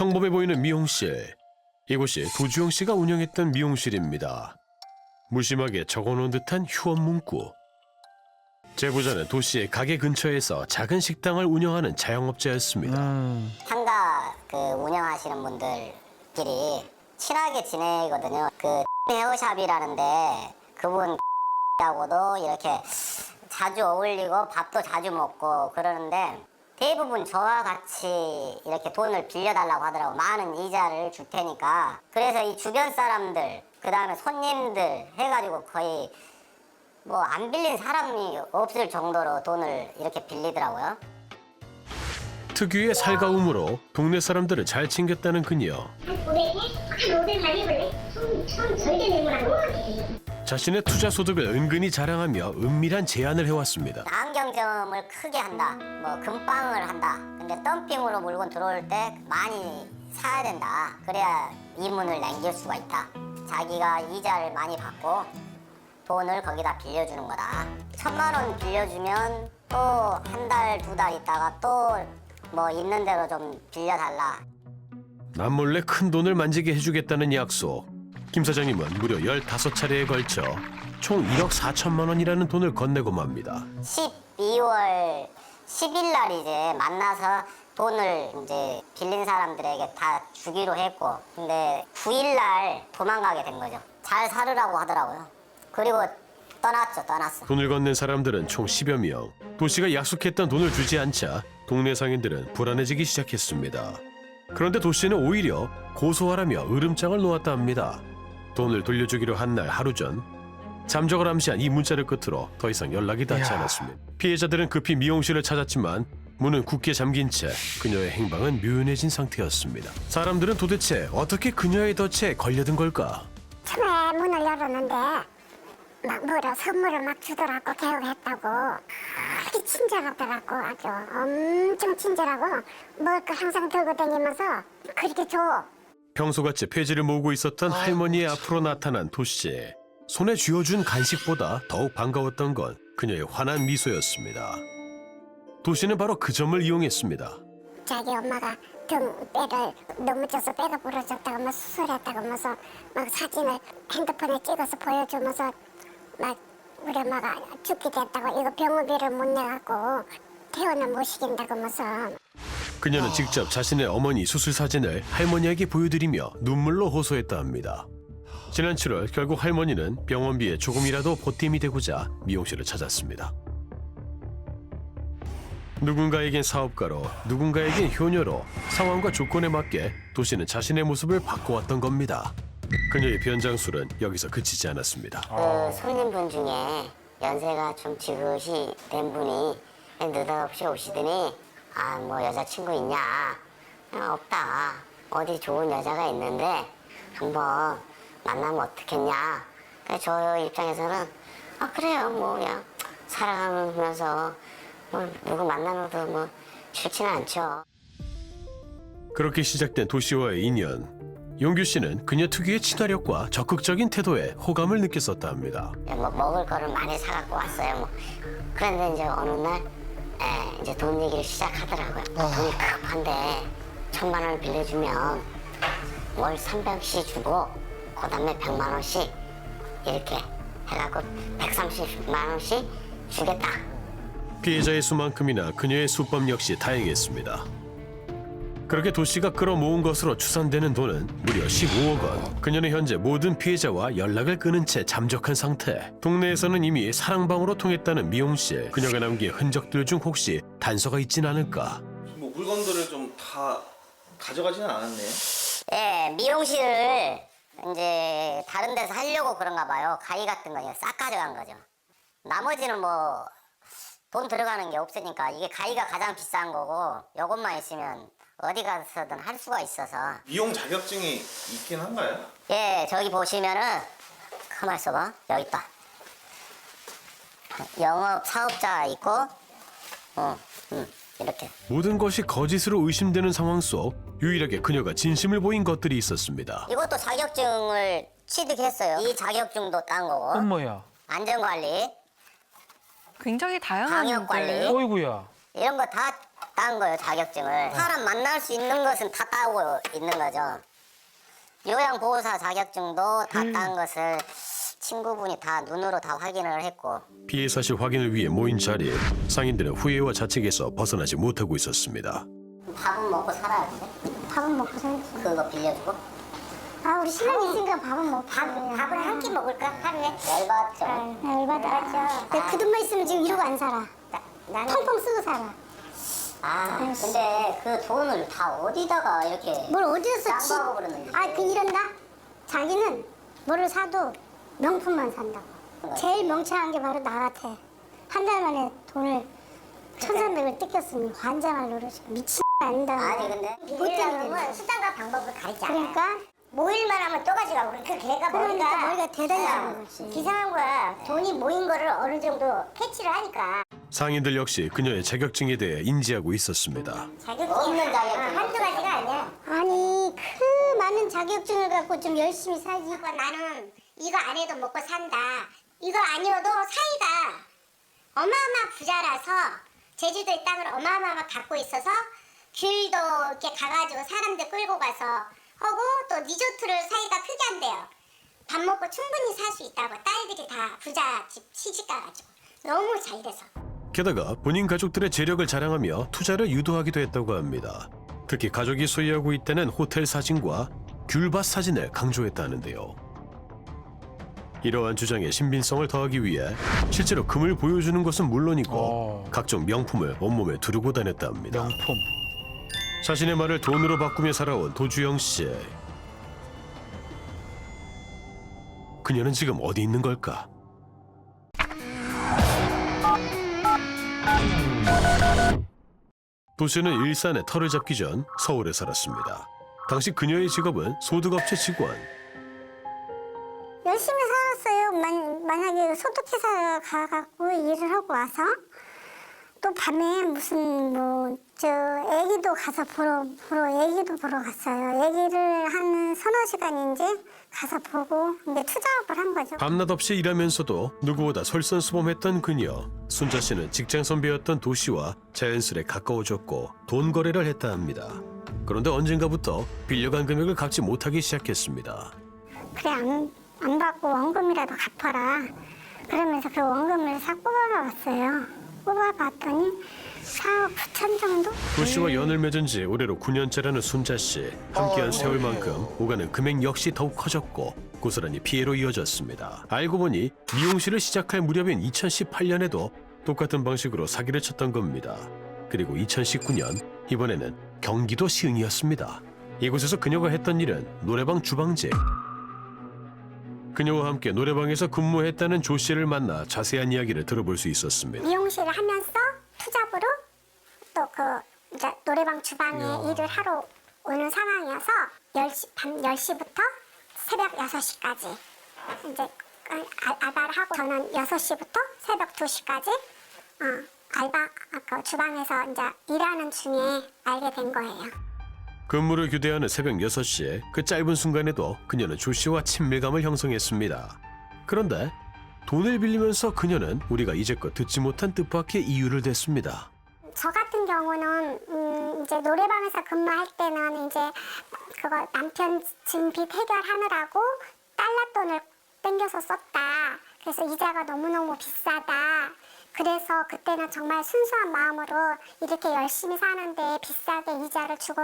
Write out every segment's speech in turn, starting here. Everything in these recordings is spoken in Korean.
평범해 보이는 미용실. 이곳이 도주영 씨가 운영했던 미용실입니다. 무심하게 적어놓은 듯한 휴업 문구. 제보자는 도 씨의 가게 근처에서 작은 식당을 운영하는 자영업자였습니다. 상가 운영하시는 분들끼리 친하게 지내거든요. 헤어샵이라는데 그분 하고도 이렇게 자주 어울리고 밥도 자주 먹고 그러는데 대부분 저와 같이 이렇게 돈을 빌려달라고 하더라고. 많은 이자를 줄 테니까. 그래서 이 주변 사람들, 그 다음에 손님들 해가지고 거의 뭐 안 빌린 사람이 없을 정도로 돈을 이렇게 빌리더라고요. 특유의 살가움으로 동네 사람들을 잘 챙겼다는 그녀. 자신의 투자 소득을 은근히 자랑하며 은밀한 제안을 해왔습니다. 안경점을 크게 한다, 뭐 금빵을 한다. 근데 덤핑으로 물건 들어올 때 많이 사야 된다. 그래야 이문을 남길 수가 있다. 자기가 이자를 많이 받고 돈을 거기다 빌려주는 거다. 1,000만 원 빌려주면 또 한 달, 2달 있다가 또 뭐 있는 대로 좀 빌려달라. 남몰래 큰 돈을 만지게 해주겠다는 약속. 김 사장님은 무려 15차례에 걸쳐 총 1억 4천만 원이라는 돈을 건네고 맙니다. 12월 10일 날 이제 만나서 돈을 이제 빌린 사람들에게 다 주기로 했고, 근데 9일 날 도망가게 된 거죠. 잘 살으라고 하더라고요. 그리고 떠났어. 돈을 건넨 사람들은 총 10여 명. 도 씨가 약속했던 돈을 주지 않자 동네 상인들은 불안해지기 시작했습니다. 그런데 도 씨는 오히려 고소하라며 으름장을 놓았다 합니다. 돈을 돌려주기로 한 날 하루 전 잠적을 암시한 이 문자를 끝으로 더 이상 연락이 닿지 않았습니다. 피해자들은 급히 미용실을 찾았지만 문은 굳게 잠긴 채 그녀의 행방은 묘연해진 상태였습니다. 사람들은 도대체 어떻게 그녀의 덫에 걸려든 걸까? 처음에 문을 열었는데 막 뭐라 선물을 막 주더라고. 개업했다고. 그렇게 친절하더라고. 아주 엄청 친절하고 먹을 거 항상 들고 다니면서 그렇게 줘. 평소같이 폐지를 모으고 있었던 할머니의 앞으로 나타난 도씨. 손에 쥐어준 간식보다 더욱 반가웠던 건 그녀의 환한 미소였습니다. 도씨는 바로 그 점을 이용했습니다. 자기 엄마가 등뼈를 넘어져서 뼈가 부러졌다고 막 수술했다고 하면서 막 사진을 핸드폰에 찍어서 보여주면서 막 우리 엄마가 죽게 됐다고 이거 병원비를 못 내갖고 퇴원을 못 시킨다고 하면서. 그녀는 직접 자신의 어머니 수술 사진을 할머니에게 보여드리며 눈물로 호소했다 합니다. 지난 7월 결국 할머니는 병원비에 조금이라도 보탬이 되고자 미용실을 찾았습니다. 누군가에겐 사업가로, 누군가에겐 효녀로 상황과 조건에 맞게 도씨는 자신의 모습을 바꿔왔던 겁니다. 그녀의 변장술은 여기서 그치지 않았습니다. 손님분 중에 연세가 좀 지긋이 된 분이 느닷없이 오시더니 뭐 여자친구 있냐? 없다. 어디 좋은 여자가 있는데 한번 만나면 어떻겠냐? 저 입장에서는 그래요. 뭐 그냥 살아가면서 뭐 누구 만나는 것도 뭐 싫지는 않죠. 그렇게 시작된 도씨와의 인연. 용규 씨는 그녀 특유의 친화력과 적극적인 태도에 호감을 느꼈었다 합니다. 뭐 먹을 거를 많이 사갖고 왔어요. 뭐. 그런데 이제 어느 날 이제 돈 얘기를 시작하더라고요. 돈이 급한데 1,000만 원을 빌려주면 월 300씩 주고 그다음에 100만 원씩 이렇게 해갖고 130만 원씩 주겠다. 피해자의 수만큼이나 그녀의 수법 역시 다행했습니다. 그렇게 도씨가 끌어모은 것으로 추산되는 돈은 무려 15억 원. 그녀는 현재 모든 피해자와 연락을 끊은 채 잠적한 상태. 동네에서는 이미 사랑방으로 통했다는 미용실. 그녀가 남긴 흔적들 중 혹시 단서가 있진 않을까? 뭐 물건들을 좀 다 가져가지는 않았네요. 예, 미용실을 이제 다른 데서 하려고 그런가 봐요. 가위 같은 거 싹 가져간 거죠. 나머지는 뭐 돈 들어가는 게 없으니까 이게 가위가 가장 비싼 거고 요것만 있으면 어디 가서든 할 수가 있어서. 미용 자격증이 있긴 한가요? 예, 저기 보시면은 가만 있어봐. 여기 있다. 영업 사업자 있고 이렇게. 모든 것이 거짓으로 의심되는 상황 속 유일하게 그녀가 진심을 보인 것들이 있었습니다. 이것도 자격증을 취득했어요. 이 자격증도 딴 거고. 엄마야. 안전관리, 굉장히 다양한 방역관리. 어이구야. 이런 거 다 딴 거예요, 자격증을. 사람 만날 수 있는 것은 다 따고 있는 거죠. 요양보호사 자격증도 다 딴 것을 친구분이 다 눈으로 다 확인을 했고. 피해 사실 확인을 위해 모인 자리에 상인들은 후회와 자책에서 벗어나지 못하고 있었습니다. 밥은 먹고 살아야 돼. 밥은 먹고 살지. 그거 빌려주고. 아 우리 신랑이 있으니까 밥은 먹고. 밥을 한 끼 먹을까 하루에? 열받죠. 열받아. 근데 그 돈만 있으면 지금 이러고 안 살아. 나는 펑펑 쓰고 살아. 근데 그 돈을 다 어디다가 이렇게 뭘 어디서 짱구하고 그러는지. 그 이런다? 자기는 뭐를 사도 명품만 산다고. 제일 멍청한 게 바로 나 같아. 한 달 만에 돈을 1,300을 뜯겼으니 환장할 노릇이 미친 아니다. 아니 근데 빌리려면 수단과 방법을 가리지 않아. 그러니까 모일만 하면 또 가져가고 그 걔가 그러니까 머리가 대단히 좋은 거지. 기상한 거야. 돈이 모인 거를 어느 정도 캐치를 하니까. 상인들 역시 그녀의 자격증에 대해 인지하고 있었습니다. 자격증 없는 자격증 한두 가지가 아니야. 아니 그 많은 자격증을 갖고 좀 열심히 살지. 나는 이거 안 해도 먹고 산다. 이거 아니어도 사이가 어마어마 부자라서 제주도의 땅을 어마어마하게 갖고 있어서 귤도 이렇게 가가지고 사람들 끌고 가서 하고 또 리조트를 사이가 크게 한대요. 밥 먹고 충분히 살 수 있다고. 딸들이 다 부잣집 시집 가가지고 너무 잘 돼서. 게다가 본인 가족들의 재력을 자랑하며 투자를 유도하기도 했다고 합니다. 특히 가족이 소유하고 있다는 호텔 사진과 귤밭 사진을 강조했다는데요. 이러한 주장에 신빙성을 더하기 위해 실제로 금을 보여주는 것은 물론이고 각종 명품을 온몸에 두르고 다녔다 합니다. 명품. 자신의 말을 돈으로 바꾸며 살아온 도주영 씨. 그녀는 지금 어디 있는 걸까? 도 씨는 일산에 터를 잡기 전 서울에 살았습니다. 당시 그녀의 직업은 소득업체 직원. 열심히 살았어요. 만약에 소득회사 가갖고 일을 하고 와서 또 밤에 무슨 애기도 가서 애기도 보러 갔어요. 애기를 한 서너 시간 이제 가서 보고 이제 투잡을 한 거죠. 밤낮 없이 일하면서도 누구보다 솔선수범했던 그녀. 순자 씨는 직장 선배였던 도 씨와 자연스레 가까워졌고 돈 거래를 했다 합니다. 그런데 언젠가부터 빌려간 금액을 갚지 못하기 시작했습니다. 그래 안 받고 원금이라도 갚아라. 그러면서 그 원금을 싹 뽑아봤어요. 뽑아봤더니 4억 9천 정도? 도 씨와 연을 맺은 지 올해로 9년째라는 순자 씨. 함께한 세월만큼 오가는 금액 역시 더욱 커졌고 고스란히 피해로 이어졌습니다. 알고 보니 미용실을 시작할 무렵인 2018년에도 똑같은 방식으로 사기를 쳤던 겁니다. 그리고 2019년 이번에는 경기도 시흥이었습니다. 이곳에서 그녀가 했던 일은 노래방 주방직. 그녀와 함께 노래방에서 근무했다는 조 씨를 만나 자세한 이야기를 들어볼 수 있었습니다. 미용실을 하면서 투잡으로 또 이제 노래방 주방에 일을 하러 오는 상황이어서 밤 10시부터 새벽 6시까지 이제 알바를 하고 저는 6시부터 새벽 2시까지 알바 주방에서 이제 일하는 중에 알게 된 거예요. 근무를 교대하는 새벽 6시에 그 짧은 순간에도 그녀는 조 씨와 친밀감을 형성했습니다. 그런데 돈을 빌리면서 그녀는 우리가 이제껏 듣지 못한 뜻밖의 이유를 댔습니다. 저 같은 경우는 이제 노래방에서 근무할 때는 이제 그거 남편 증빚 해결하느라고 달러 돈을 땡겨서 썼다. 그래서 이자가 너무너무 비싸다. 그래서 그때는 정말 순수한 마음으로 이렇게 열심히 사는데 비싸게 이자를 주고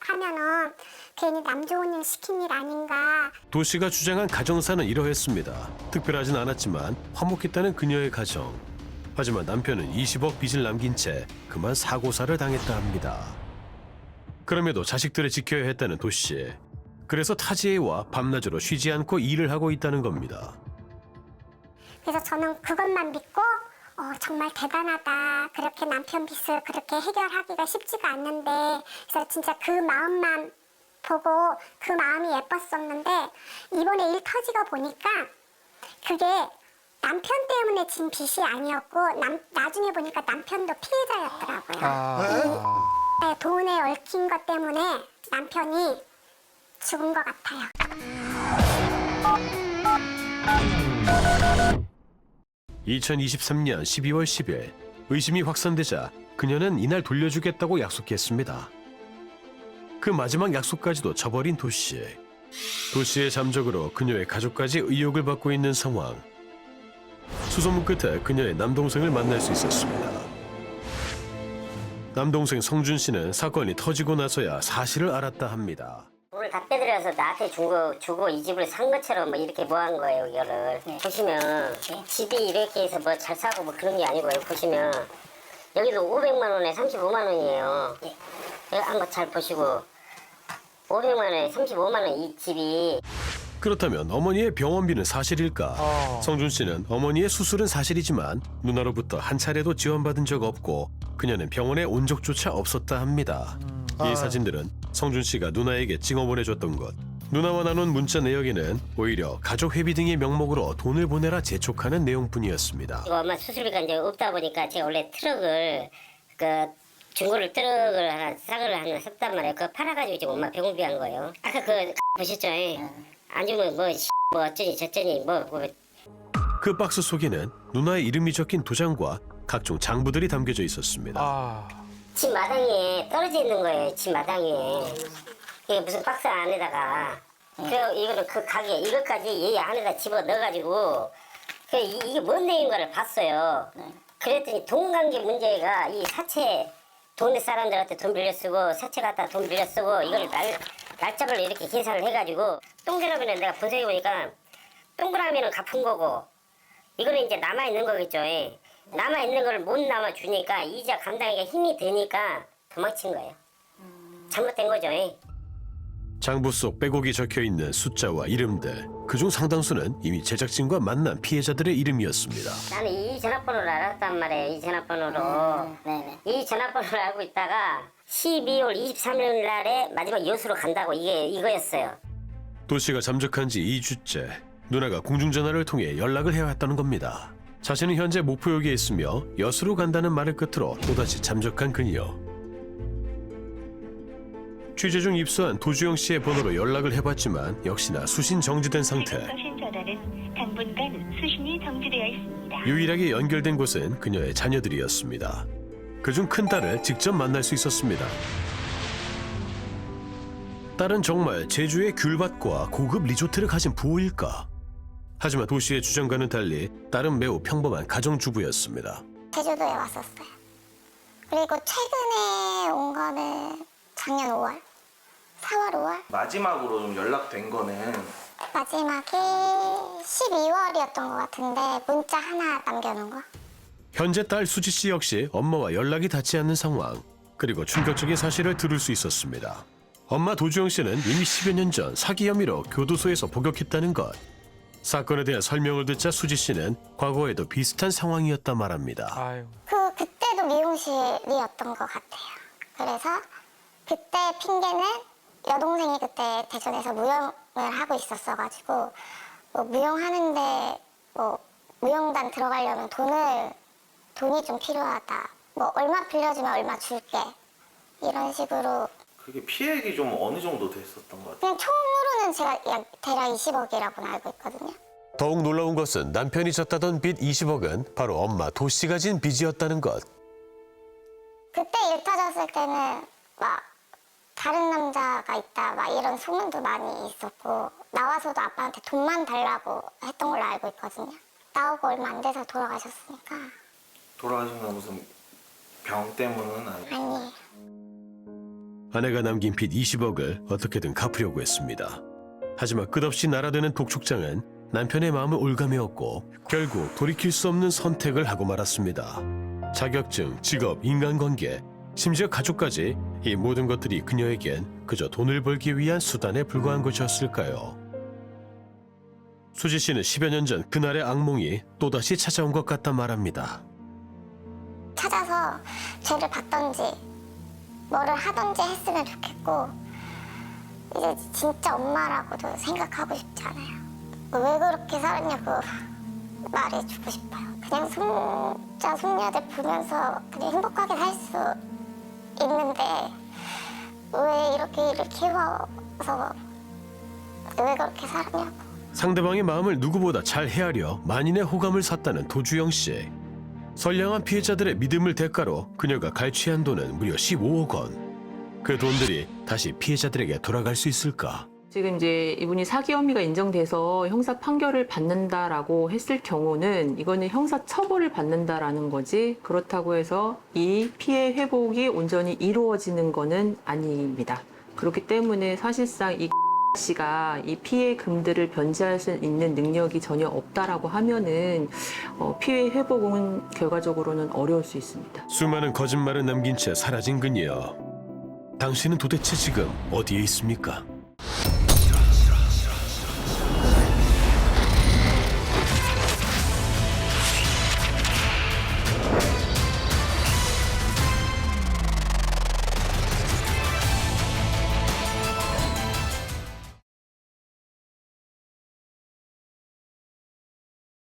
하면은 괜히 남 좋은 일 시킨 일 아닌가. 도 씨가 주장한 가정사는 이러했습니다. 특별하진 않았지만 화목했다는 그녀의 가정. 하지만 남편은 20억 빚을 남긴 채 그만 사고사를 당했다 합니다. 그럼에도 자식들을 지켜야 했다는 도 씨. 그래서 타지에와 밤낮으로 쉬지 않고 일을 하고 있다는 겁니다. 그래서 저는 그것만 믿고 정말 대단하다. 그렇게 남편 빚을 그렇게 해결하기가 쉽지가 않는데 그래서 진짜 그 마음만 보고 그 마음이 예뻤었는데 이번에 일 터지고 보니까 그게 남편 때문에 진 빚이 아니었고 나중에 보니까 남편도 피해자였더라고요. 네, 돈에 얽힌 것 때문에 남편이 죽은 것 같아요. 2023년 12월 10일 의심이 확산되자 그녀는 이날 돌려주겠다고 약속했습니다. 그 마지막 약속까지도 저버린 도씨. 도씨의 잠적으로 그녀의 가족까지 의혹을 받고 있는 상황. 수소문 끝에 그녀의 남동생을 만날 수 있었습니다. 남동생 성준 씨는 사건이 터지고 나서야 사실을 알았다 합니다. 돈을 다 빼들여서 나한테 주고 이 집을 산 것처럼 뭐 이렇게 뭐 한 거예요, 이거를. 보시면 집이 이렇게 해서 뭐 잘 사고 뭐 그런 게 아니고요. 보시면 여기도 500만 원에 35만 원이에요. 한번 잘 보시고 500만 원에 35만 원 이 집이. 그렇다면 어머니의 병원비는 사실일까? 성준 씨는 어머니의 수술은 사실이지만 누나로부터 한 차례도 지원받은 적 없고 그녀는 병원에 온 적조차 없었다 합니다. 이 사진들은 성준 씨가 누나에게 찍어보내줬던 것. 누나와 나눈 문자 내역에는 오히려 가족 회비 등의 명목으로 돈을 보내라 재촉하는 내용뿐이었습니다. 엄마 수술비가 이제 없다 보니까 제가 원래 트럭을 중고를 트럭을 하나 싸그를 하나 샀단 말이에요. 그거 팔아가지고 지금 엄마 병원비 한 거예요. 아까 보셨죠? 안 주면 뭐 어쩌니 저쩌니 그 박스 속에는 누나의 이름이 적힌 도장과 각종 장부들이 담겨져 있었습니다. 집 마당에 떨어져 있는 거예요. 집 마당 위에. 이게 무슨 박스 안에다가 이거는 그 가게 이것까지 이 안에다 집어 넣어가지고 이게 뭔 내용인가를 봤어요. 그랬더니 돈 관계 문제가 이 사채 동네 사람들한테 돈 빌려 쓰고 사채 갖다 돈 빌려 쓰고 이걸 날짜별로 이렇게 계산을 해가지고 동그라미는 내가 분석해 보니까 동그라미는 갚은 거고 이거는 이제 남아 있는 거겠죠. 남아 있는 걸 못 남아 주니까 이자 감당하기가 힘이 드니까 도망친 거예요. 잘못된 거죠. 장부 속 빼곡히 적혀있는 숫자와 이름들, 그중 상당수는 이미 제작진과 만난 피해자들의 이름이었습니다. 나는 이 전화번호를 알았단 말이에요. 이 전화번호로. 이 전화번호를 알고 있다가 12월 23일 날에 마지막 여수로 간다고 이거였어요. 도씨가 잠적한 지 2주째 누나가 공중전화를 통해 연락을 해왔다는 겁니다. 자신은 현재 목포역에 있으며 여수로 간다는 말을 끝으로 또다시 잠적한 그녀. 취재 중 입수한 도주영 씨의 번호로 연락을 해봤지만 역시나 수신 정지된 상태. 거신 전화는 당분간 수신이 정지되어 있습니다. 유일하게 연결된 곳은 그녀의 자녀들이었습니다. 그중 큰 딸을 직접 만날 수 있었습니다. 딸은 정말 제주의 귤밭과 고급 리조트를 가진 부호일까? 하지만 도시의 주장과는 달리 딸은 매우 평범한 가정주부였습니다. 제주도에 왔었어요. 그리고 최근에 온 거는 작년 5월, 4월, 5월. 마지막으로 좀 연락된 거는 마지막에 12월이었던 것 같은데 문자 하나 남겨놓은 거. 현재 딸 수지 씨 역시 엄마와 연락이 닿지 않는 상황. 그리고 충격적인 사실을 들을 수 있었습니다. 엄마 도주영 씨는 이미 10여 년 전 사기 혐의로 교도소에서 복역했다는 것. 사건에 대한 설명을 듣자 수지 씨는 과거에도 비슷한 상황이었다 말합니다. 그때도 미용실이었던 것 같아요. 그래서 그때 핑계는 여동생이 그때 대전에서 무용을 하고 있었어가지고 뭐 무용하는데 뭐 무용단 들어가려면 돈이 좀 필요하다. 뭐 얼마 빌려주면 얼마 줄게. 이런 식으로. 그게 피해액이 좀 어느 정도 됐었던 것 같아요. 그냥 총으로는 제가 대략 20억이라고 알고 있거든요. 더욱 놀라운 것은 남편이 졌다던 빚 20억은 바로 엄마 도씨가 진 빚이었다는 것. 그때 일 터졌을 때는 막 다른 남자가 있다 막 이런 소문도 많이 있었고 나와서도 아빠한테 돈만 달라고 했던 걸로 알고 있거든요. 나오고 얼마 안 돼서 돌아가셨으니까. 돌아가신 건 무슨 병 때문은 아니고. 아니. 아내가 남긴 빚 20억을 어떻게든 갚으려고 했습니다. 하지만 끝없이 날아드는 독촉장은 남편의 마음을 올가매었고 결국 돌이킬 수 없는 선택을 하고 말았습니다. 자격증, 직업, 인간관계, 심지어 가족까지 이 모든 것들이 그녀에겐 그저 돈을 벌기 위한 수단에 불과한 것이었을까요? 수지 씨는 10여 년 전 그날의 악몽이 또다시 찾아온 것 같다 말합니다. 찾아서 죄를 받던지 뭐를 하던지 했으면 좋겠고 이제 진짜 엄마라고도 생각하고 싶지 않아요. 왜 그렇게 살았냐고 말해주고 싶어요. 그냥 손자 손녀들 보면서 그냥 행복하게 살 수 있는데 왜 이렇게 일을 키워서 왜 그렇게 살았냐고. 상대방의 마음을 누구보다 잘 헤아려 만인의 호감을 샀다는 도주영 씨. 선량한 피해자들의 믿음을 대가로 그녀가 갈취한 돈은 무려 15억 원. 그 돈들이 다시 피해자들에게 돌아갈 수 있을까? 지금 이제 이분이 사기 혐의가 인정돼서 형사 판결을 받는다라고 했을 경우는 이거는 형사 처벌을 받는다라는 거지, 그렇다고 해서 이 피해 회복이 온전히 이루어지는 거는 아닙니다. 그렇기 때문에 사실상 이 씨가 이 피해 금들을 변제할 수 있는 능력이 전혀 없다라고 하면은 피해 회복은 결과적으로는 어려울 수 있습니다. 수많은 거짓말을 남긴 채 사라진 그녀. 당신은 도대체 지금 어디에 있습니까?